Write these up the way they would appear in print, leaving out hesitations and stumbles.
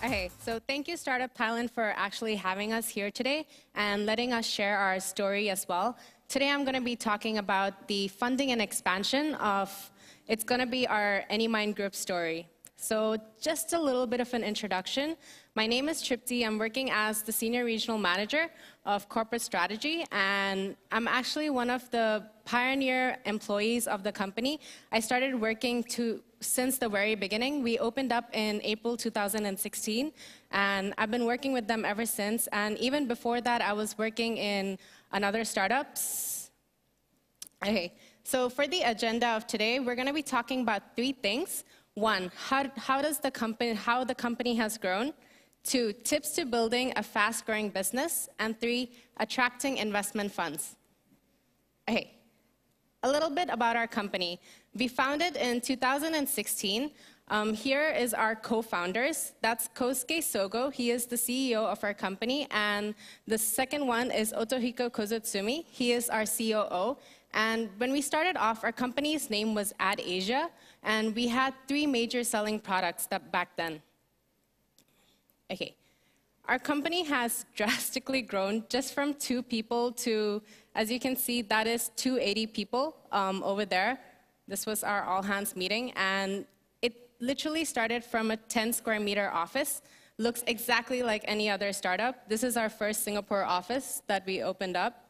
Okay, so thank you Startup Thailand for actually having us here today and letting us share our story as well. Today I'm going to be talking about the funding and expansion of, it's going to be our AnyMind Group story. So just a little bit of an introduction. My name is Tripti. I'm working as the Senior Regional Manager of Corporate Strategy, and I'm actually one of the pioneer employees of the company. I started working since the very beginning. We opened up in April 2016, and I've been working with them ever since. And even before that, I was working in another startups. Okay, so for the agenda of today, we're going to be talking about three things. One, how the company has grown. Two, tips to building a fast-growing business. And three, attracting investment funds. Okay, a little bit about our company. We founded in 2016. Here is our co-founders. That's Kosuke Sogo. He is the CEO of our company. And the second one is Otohiko Kozutsumi. He is our COO. And when we started off, our company's name was AdAsia, and we had three major selling products back then. Okay, our company has drastically grown just from 2 people to, as you can see, that is 280 people over there. This was our all-hands meeting, and it literally started from a 10-square-meter office. Looks exactly like any other startup. This is our first Singapore office that we opened up.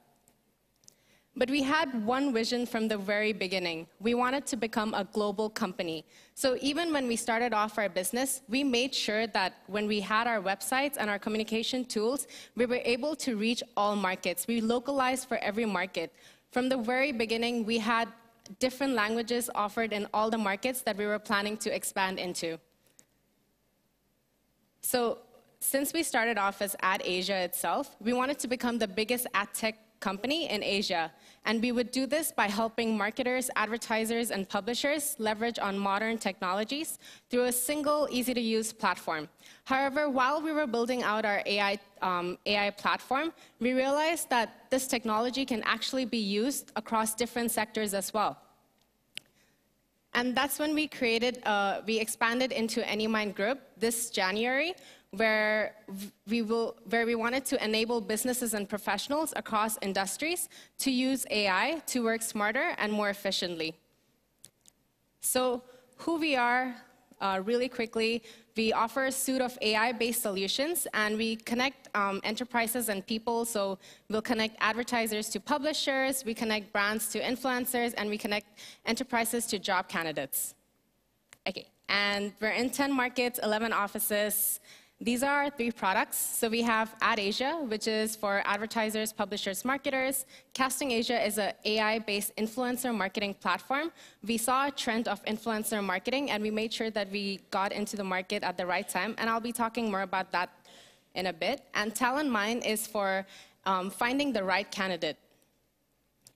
But we had one vision from the very beginning. We wanted to become a global company. So even when we started off our business, we made sure that when we had our websites and our communication tools, we were able to reach all markets. We localized for every market. From the very beginning, we had different languages offered in all the markets that we were planning to expand into. So since we started off as AdAsia itself, we wanted to become the biggest ad tech company in Asia. And we would do this by helping marketers, advertisers, and publishers leverage on modern technologies through a single, easy-to-use platform. However, while we were building out our AI platform, we realized that this technology can actually be used across different sectors as well. And that's when we expanded into AnyMind Group this January, where we wanted to enable businesses and professionals across industries to use AI to work smarter and more efficiently. So who we are, really quickly, we offer a suite of AI-based solutions, and we connect enterprises and people. So we'll connect advertisers to publishers, we connect brands to influencers, and we connect enterprises to job candidates. Okay, and we're in 10 markets, 11 offices. These are our 3 products. So we have AdAsia, which is for advertisers, publishers, marketers. Casting Asia is an AI-based influencer marketing platform. We saw a trend of influencer marketing, and we made sure that we got into the market at the right time. And I'll be talking more about that in a bit. And TalentMind is for finding the right candidate.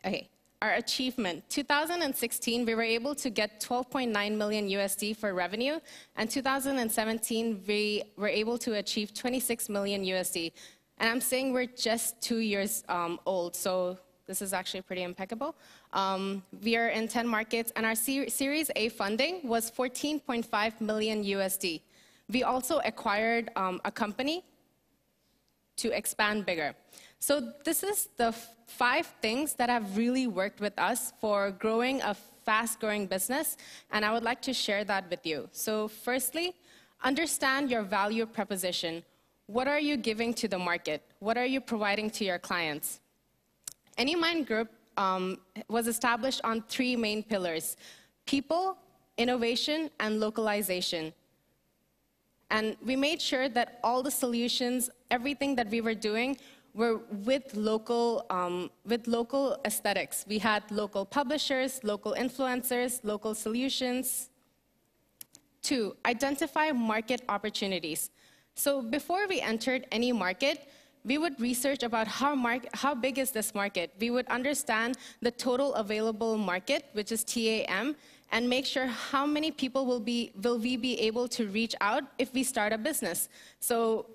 Okay. Our achievement, 2016, we were able to get 12.9 million USD for revenue, and 2017, we were able to achieve 26 million USD. And I'm saying we're just 2 years old, so this is actually pretty impeccable. We are in 10 markets, and our Series A funding was 14.5 million USD. We also acquired a company to expand bigger. So this is the 5 things that have really worked with us for growing a fast-growing business, and I would like to share that with you. So firstly, understand your value proposition. What are you giving to the market? What are you providing to your clients? AnyMind Group was established on 3 main pillars: people, innovation, and localization. And we made sure that all the solutions, everything that we were doing, were with local aesthetics. We had local publishers, local influencers, local solutions. 2, identify market opportunities. So before we entered any market, we would research about how big is this market. We would understand the total available market, which is TAM, and make sure how many people will we be able to reach out if we start a business. So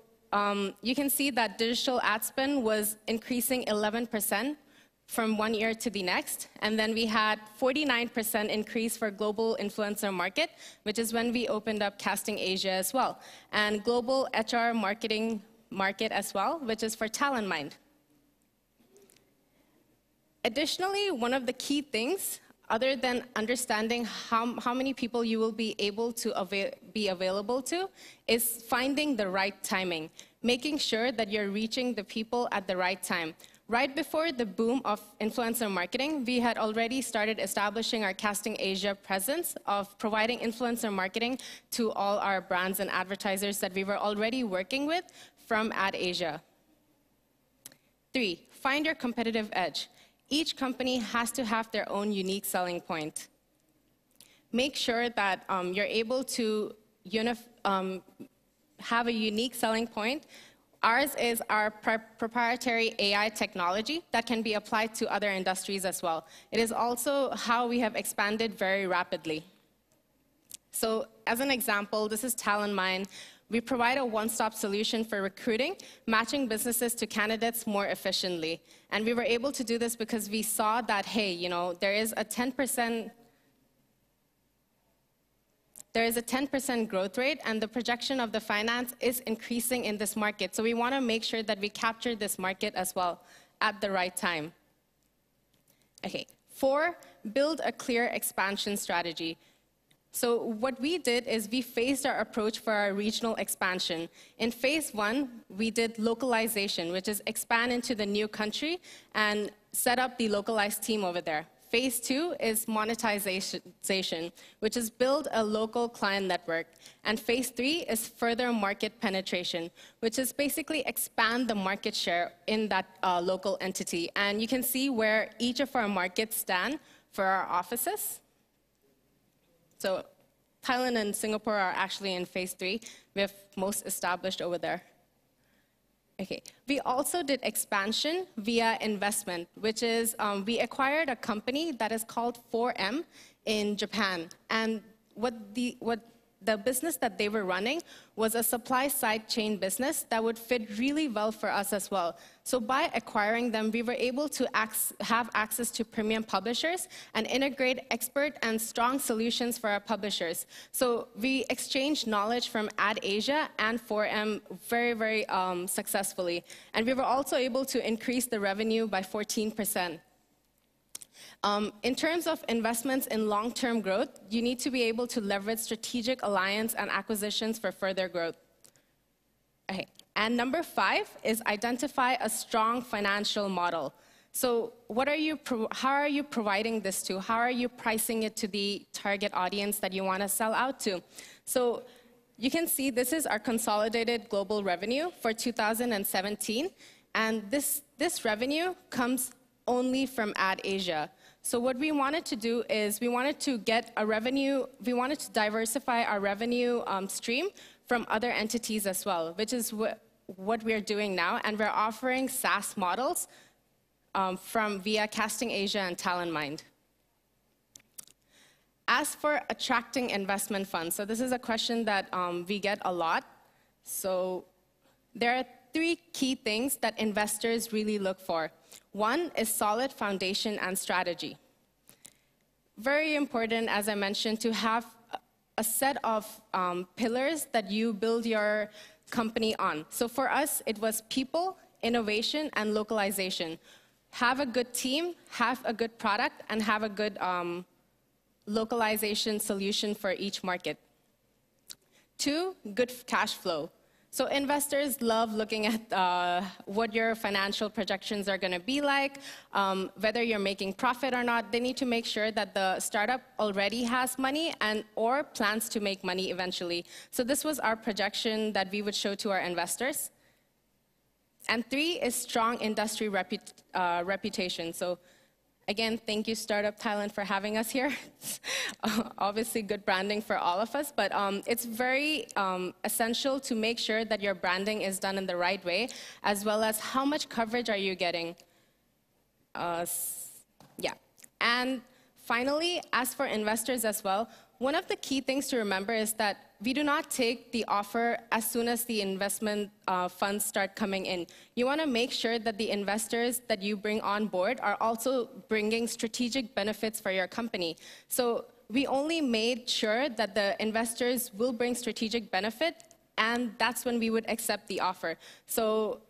you can see that digital ad spend was increasing 11% from one year to the next. And then we had 49% increase for global influencer market, which is when we opened up Casting Asia as well. And global HR marketing market as well, which is for TalentMind. Additionally, one of the key things, other than understanding how many people you will be able to be available to, is finding the right timing, making sure that you're reaching the people at the right time. Right before the boom of influencer marketing, we had already started establishing our Casting Asia presence of providing influencer marketing to all our brands and advertisers that we were already working with from AdAsia. 3, find your competitive edge. Each company has to have their own unique selling point. Make sure that you're able to have a unique selling point. Ours is our proprietary AI technology that can be applied to other industries as well. It is also how we have expanded very rapidly. So as an example, this is TalentMind. We provide a one-stop solution for recruiting, matching businesses to candidates more efficiently. And we were able to do this because we saw that, hey, you know, there is a 10% growth rate, and the projection of the finance is increasing in this market. So we want to make sure that we capture this market as well at the right time. Okay, 4, build a clear expansion strategy. So what we did is we phased our approach for our regional expansion. In phase 1, we did localization, which is expand into the new country and set up the localized team over there. Phase 2 is monetization, which is build a local client network. And phase 3 is further market penetration, which is basically expand the market share in that local entity. And you can see where each of our markets stand for our offices. So Thailand and Singapore are actually in phase 3. We have most established over there. Okay. We also did expansion via investment, which is we acquired a company that is called 4M in Japan. And what the business that they were running was a supply-side chain business that would fit really well for us as well. So by acquiring them, we were able to have access to premium publishers and integrate expert and strong solutions for our publishers. So we exchanged knowledge from AdAsia and 4M very, very successfully. And we were also able to increase the revenue by 14%. In terms of investments in long-term growth, you need to be able to leverage strategic alliance and acquisitions for further growth. Okay. And number 5 is identify a strong financial model. So how are you providing this to? How are you pricing it to the target audience that you want to sell out to? So you can see this is our consolidated global revenue for 2017. And this revenue comes only from AdAsia. So what we wanted to do is we wanted to diversify our revenue stream from other entities as well, which is what we're doing now. And we're offering SaaS models via Casting Asia and TalentMind. As for attracting investment funds, so this is a question that we get a lot. So there are 3 key things that investors really look for. 1 is solid foundation and strategy. Very important, as I mentioned, to have a set of pillars that you build your company on. So for us, it was people, innovation, and localization. Have a good team, have a good product, and have a good localization solution for each market. 2, good cash flow. So investors love looking at what your financial projections are going to be like, whether you're making profit or not. They need to make sure that the startup already has money or plans to make money eventually. So this was our projection that we would show to our investors. And 3 is strong industry reputation. So again, thank you, Startup Thailand, for having us here. Obviously, good branding for all of us, but it's very essential to make sure that your branding is done in the right way, as well as how much coverage are you getting. Yeah. And finally, as for investors as well, One of the key things to remember is that we do not take the offer as soon as the investment funds start coming in. You want to make sure that the investors that you bring on board are also bringing strategic benefits for your company. So we only made sure that the investors will bring strategic benefit, and that's when we would accept the offer. So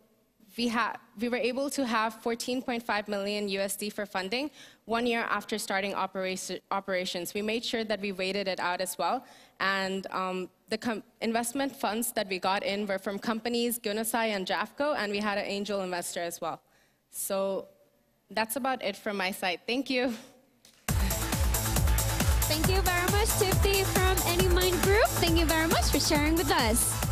we were able to have 14.5 million USD for funding 1 year after starting operations. We made sure that we waited it out as well. And the investment funds that we got in were from companies Gunasai and Jafco, and we had an angel investor as well. So that's about it from my side. Thank you. Thank you very much, Tripti from AnyMind Group. Thank you very much for sharing with us.